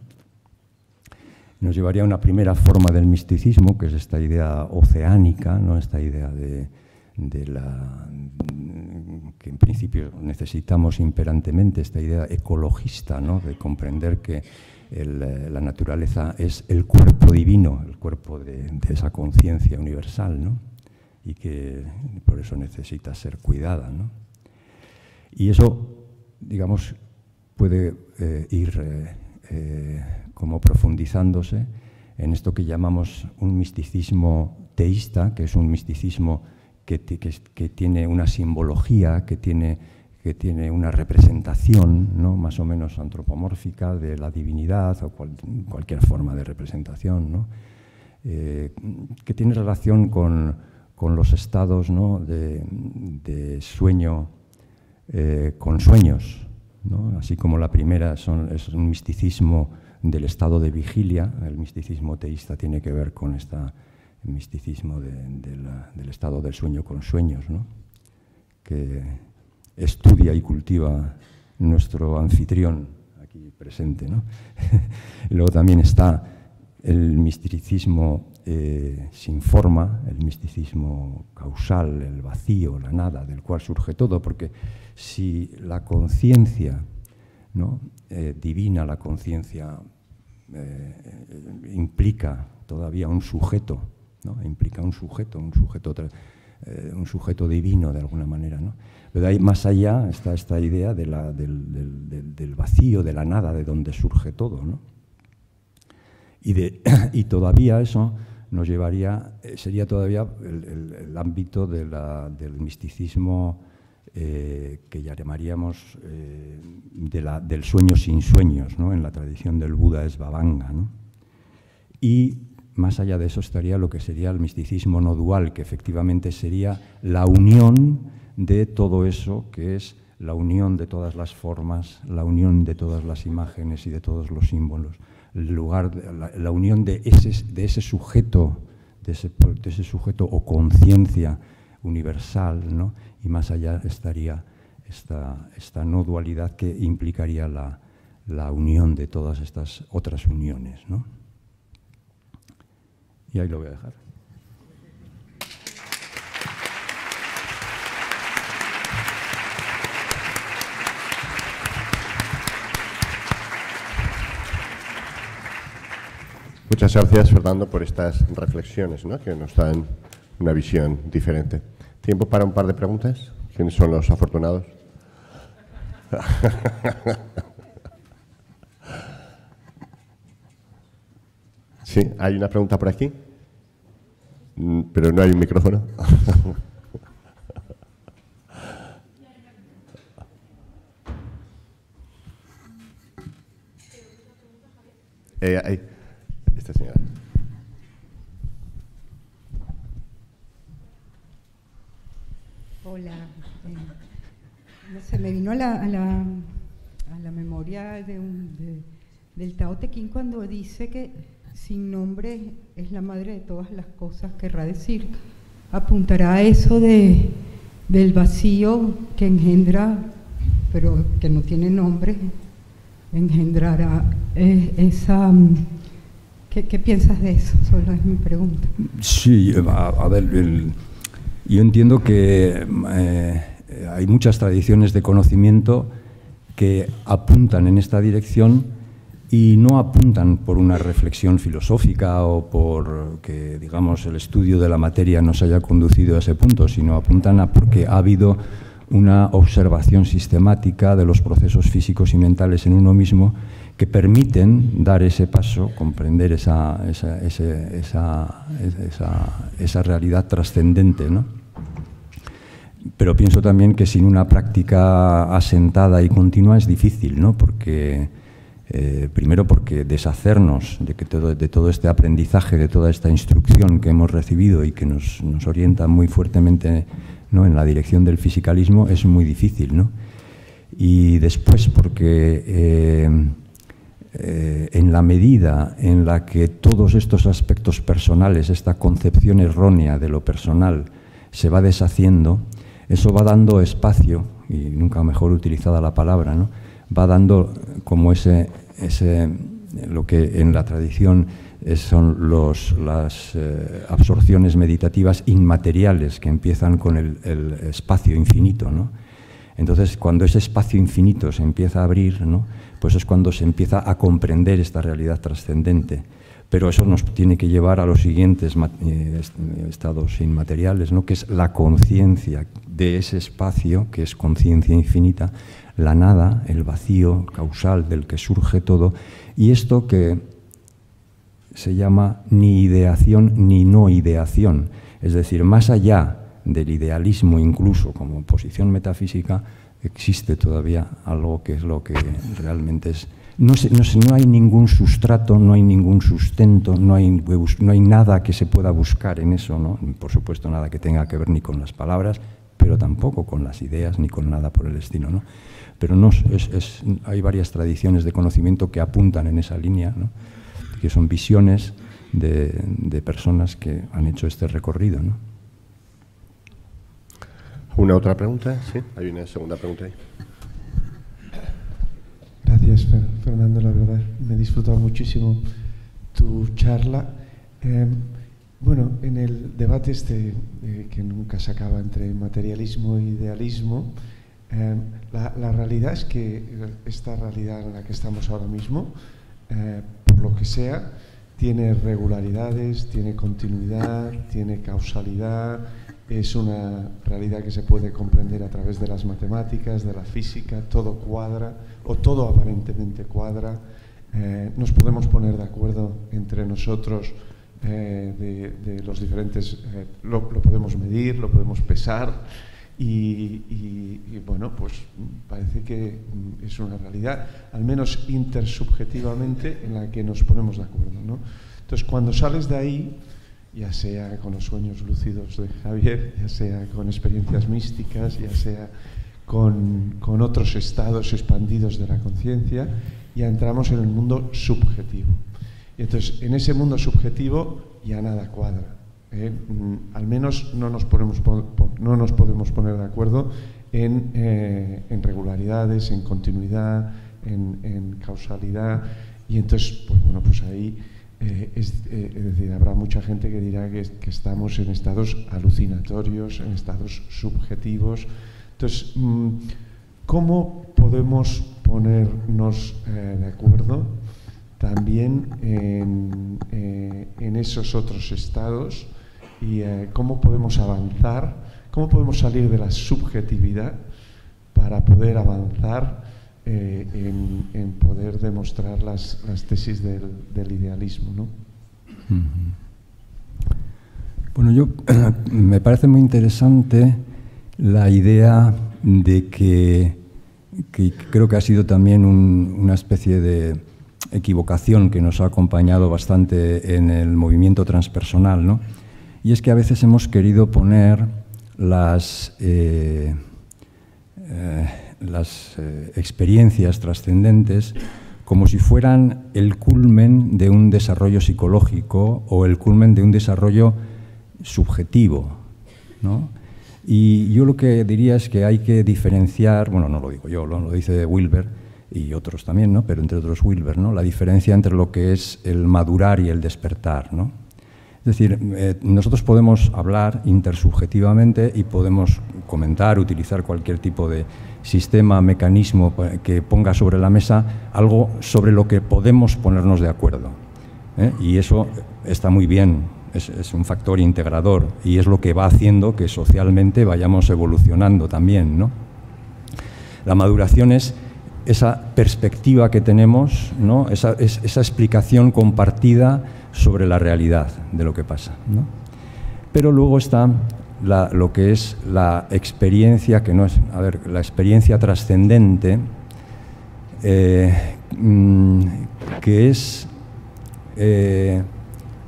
Nos llevaría a una primera forma del misticismo, que es esta idea oceánica, ¿no? Esta idea que en principio necesitamos imperantemente, esta idea ecologista, ¿no? De comprender que la naturaleza es el cuerpo divino, el cuerpo de esa conciencia universal, ¿no? Y que por eso necesita ser cuidada, ¿no? Y eso, digamos, puede ir como profundizándose en esto que llamamos un misticismo teísta, que es un misticismo que tiene una simbología, que tiene una representación, ¿no? Más o menos antropomórfica de la divinidad o cualquier forma de representación, ¿no? Que tiene relación con los estados, ¿no? de sueño con sueños, ¿no? Así como la primera es un misticismo del estado de vigilia, el misticismo teísta tiene que ver con el misticismo del estado del sueño con sueños, ¿no? Que estudia y cultiva nuestro anfitrión aquí presente, ¿no? Luego también está el misticismo sin forma, el misticismo causal, el vacío, la nada, del cual surge todo, porque si la conciencia, ¿no? Divina, la conciencia implica todavía un sujeto, ¿no? Implica un sujeto divino de alguna manera, ¿no? Pero ahí más allá está esta idea del vacío, de la nada, de donde surge todo, ¿no? Y todavía eso nos llevaría, sería todavía el ámbito del misticismo que llamaríamos del sueño sin sueños, ¿no? En la tradición del Buda es Bhavanga, ¿no? Y más allá de eso estaría lo que sería el misticismo no dual, que efectivamente sería la unión de todo eso, que es la unión de todas las formas, la unión de todas las imágenes y de todos los símbolos, la unión de ese sujeto, de ese sujeto o conciencia universal, ¿no? Y más allá estaría esta no dualidad que implicaría la unión de todas estas otras uniones, ¿no? Y ahí lo voy a dejar. Muchas gracias, Fernando, por estas reflexiones, ¿no? Que nos dan una visión diferente. ¿Tiempo para un par de preguntas? ¿Quiénes son los afortunados? Sí, hay una pregunta por aquí, pero no hay un micrófono. Ahí, esta señora. Hola. No sé, me vino a la memoria del Tao Te Ching cuando dice que sin nombre es la madre de todas las cosas, querrá decir, apuntará a eso del vacío que engendra, pero que no tiene nombre, engendrará esa... ¿Qué piensas de eso? Solo es mi pregunta. Sí, a ver, yo entiendo que hay muchas tradiciones de conocimiento que apuntan en esta dirección y no apuntan por una reflexión filosófica o por que, digamos, el estudio de la materia nos haya conducido a ese punto, sino apuntan a porque ha habido una observación sistemática de los procesos físicos y mentales en uno mismo que permiten dar ese paso, comprender esa realidad trascendente, ¿no? Pero pienso también que sin una práctica asentada y continua es difícil, ¿no? Porque, primero porque deshacernos de todo este aprendizaje, de toda esta instrucción que hemos recibido y que nos orienta muy fuertemente, ¿no?, en la dirección del fisicalismo es muy difícil, ¿no? Y después porque en la medida en la que todos estos aspectos personales, esta concepción errónea de lo personal se va deshaciendo, eso va dando espacio, y nunca mejor utilizada la palabra, ¿no?, va dando como lo que en la tradición son las absorciones meditativas inmateriales que empiezan con el espacio infinito, ¿no? Entonces, cuando ese espacio infinito se empieza a abrir, ¿no?, pues es cuando se empieza a comprender esta realidad trascendente. Pero eso nos tiene que llevar a los siguientes estados inmateriales, ¿no?, que es la conciencia de ese espacio, que es conciencia infinita, la nada, el vacío causal del que surge todo, y esto que se llama ni ideación ni no ideación, es decir, más allá del idealismo incluso como posición metafísica, existe todavía algo que es lo que realmente es. No hay ningún sustrato, no hay ningún sustento, no hay nada que se pueda buscar en eso, ¿no? Por supuesto, nada que tenga que ver ni con las palabras, pero tampoco con las ideas ni con nada por el estilo, ¿no? Pero hay varias tradiciones de conocimiento que apuntan en esa línea, ¿no?, que son visiones de personas que han hecho este recorrido, ¿no? ¿Una otra pregunta? Sí, hay una segunda pregunta ahí. Gracias, Fernando, la verdad, me he disfrutado muchísimo tu charla. Bueno, en el debate que nunca se acaba entre materialismo e idealismo, la realidad es que esta realidad en la que estamos ahora mismo, por lo que sea, tiene regularidades, tiene continuidad, tiene causalidad. Es una realidad que se puede comprender a través de las matemáticas, de la física, todo cuadra, o todo aparentemente cuadra. Nos podemos poner de acuerdo entre nosotros de los diferentes, lo podemos medir, lo podemos pesar, y bueno, pues parece que es una realidad, al menos intersubjetivamente, en la que nos ponemos de acuerdo, ¿no? Entonces, cuando sales de ahí, ya sea con los sueños lúcidos de Javier, ya sea con experiencias místicas, ya sea con otros estados expandidos de la conciencia, ya entramos en el mundo subjetivo. Y entonces, en ese mundo subjetivo ya nada cuadra, ¿eh? Al menos no nos podemos poner de acuerdo en regularidades, en continuidad, en causalidad, y entonces, pues bueno, pues ahí es decir, habrá mucha gente que dirá que estamos en estados alucinatorios, en estados subjetivos. Entonces, ¿cómo podemos ponernos de acuerdo también en esos otros estados, y cómo podemos avanzar, cómo podemos salir de la subjetividad para poder avanzar en poder demostrar las tesis del idealismo, ¿no? Bueno, me parece muy interesante la idea de que creo que ha sido también una especie de equivocación que nos ha acompañado bastante en el movimiento transpersonal, ¿no? Y es que a veces hemos querido poner las experiencias trascendentes como si fueran el culmen de un desarrollo psicológico o el culmen de un desarrollo subjetivo, ¿no? Y yo lo que diría es que hay que diferenciar, bueno, no lo digo yo, lo dice Wilber y otros también, ¿no?, pero entre otros Wilber, ¿no?, la diferencia entre lo que es el madurar y el despertar, ¿no? Es decir, nosotros podemos hablar intersubjetivamente y podemos comentar, utilizar cualquier tipo de sistema, mecanismo que ponga sobre la mesa algo sobre lo que podemos ponernos de acuerdo. Y eso está muy bien, es un factor integrador y es lo que va haciendo que socialmente vayamos evolucionando también, ¿no? La maduración es esa perspectiva que tenemos, ¿no? esa explicación compartida sobre la realidad de lo que pasa, ¿no? Pero luego está lo que es la experiencia, que no es, la experiencia trascendente, que es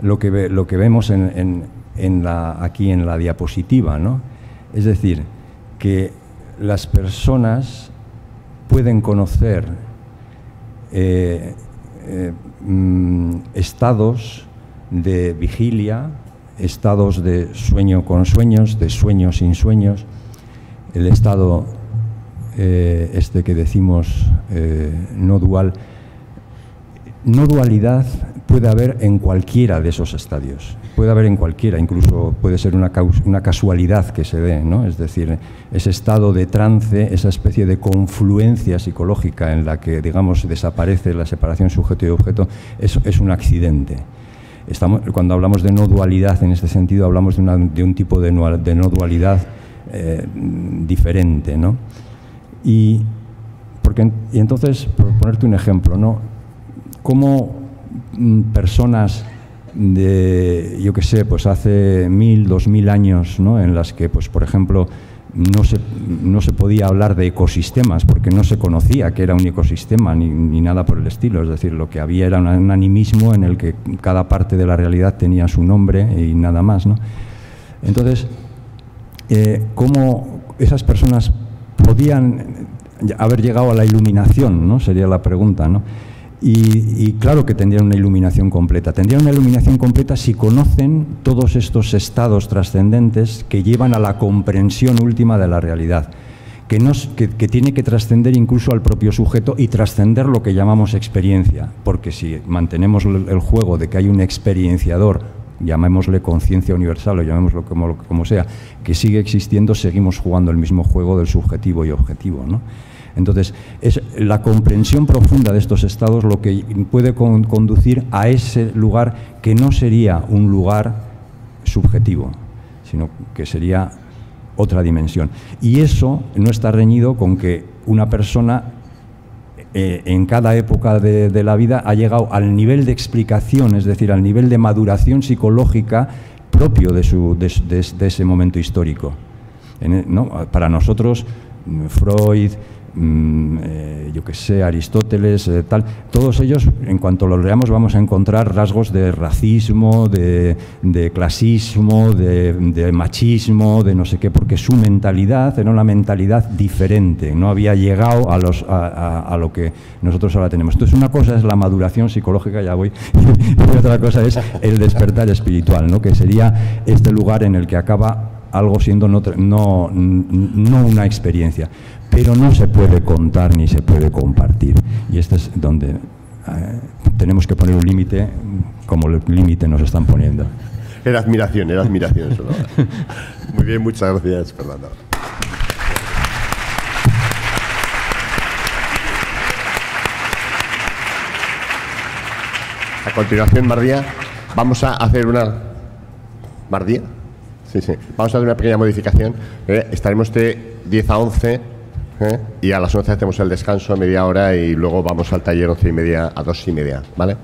lo que vemos aquí en la diapositiva, ¿no? Es decir, que las personas pueden conocer estados de vigilia, estados de sueño con sueños, de sueño sin sueños, el estado este que decimos no dual. No dualidad puede haber en cualquiera de esos estadios, puede haber en cualquiera, incluso puede ser una casualidad que se dé, ¿no? Es decir, ese estado de trance, esa especie de confluencia psicológica en la que, digamos, desaparece la separación sujeto y objeto, es un accidente. Cuando hablamos de no dualidad en este sentido, hablamos de un tipo de no dualidad diferente, ¿no? Y entonces, por ponerte un ejemplo, ¿no? Cómo personas de, yo qué sé, pues hace 1000, 2000 años, ¿no? En las que, pues por ejemplo, no se podía hablar de ecosistemas porque no se conocía que era un ecosistema ni nada por el estilo. Es decir, lo que había era un animismo en el que cada parte de la realidad tenía su nombre y nada más, ¿no? Entonces, ¿cómo esas personas podían haber llegado a la iluminación, ¿no? Sería la pregunta, ¿no? Y claro que tendrían una iluminación completa. Tendrían una iluminación completa si conocen todos estos estados trascendentes que llevan a la comprensión última de la realidad, que tiene que trascender incluso al propio sujeto y trascender lo que llamamos experiencia, porque si mantenemos el juego de que hay un experienciador, llamémosle conciencia universal o llamémoslo como sea, que sigue existiendo, seguimos jugando el mismo juego del subjetivo y objetivo, ¿no? Entonces, es la comprensión profunda de estos estados lo que puede conducir a ese lugar que no sería un lugar subjetivo, sino que sería otra dimensión. Y eso no está reñido con que una persona en cada época de la vida ha llegado al nivel de explicación, es decir, al nivel de maduración psicológica propio de ese momento histórico, ¿no? Para nosotros, Freud, yo que sé, Aristóteles, tal, todos ellos, en cuanto los leamos, vamos a encontrar rasgos de racismo, de clasismo, de machismo, de no sé qué, porque su mentalidad era una mentalidad diferente, no había llegado a lo que nosotros ahora tenemos. Entonces, una cosa es la maduración psicológica, ya voy, y otra cosa es el despertar espiritual, ¿no? Que sería este lugar en el que acaba algo siendo no una experiencia, pero no se puede contar ni se puede compartir. Y este es donde tenemos que poner un límite, como el límite nos están poniendo. Era admiración solo. Muy bien, muchas gracias, Fernando. A continuación, Mardía, vamos a hacer una... ¿Mardía? Sí. Vamos a hacer una pequeña modificación. Estaremos de 10 a 11 y a las 11 hacemos el descanso, media hora, y luego vamos al taller 11:30 a 2:30, ¿vale?